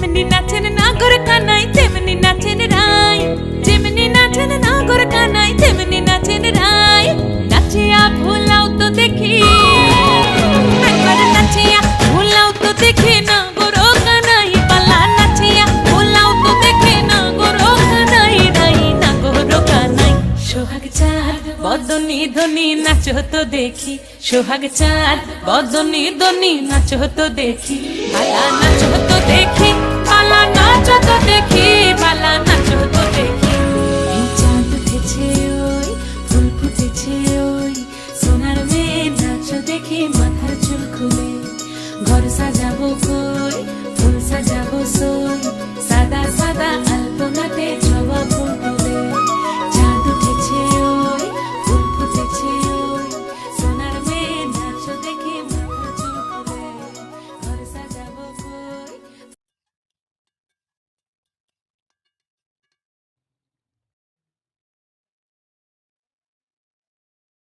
যেমনি নাচেন নাগর কানাই তেমনি নাচেন রাই, যেমনি নাচেন নাগর কানাই তেমনি নাচেন রাই। নাচিয়া ভোলাও তো দেখি, একবার নাচিয়া ভোলাও তো দেখি নাগর কানাই পালা, নাচিয়া ভোলাও তো দেখি নাগর কানাই রাই, নাগর কানাই। সোহাগ চাঁদ বদনি ধনি নাচো তো দেখি, সোহাগ চাঁদ বদনি ধনি নাচো তো দেখি, পালা নাচো তো দেখি।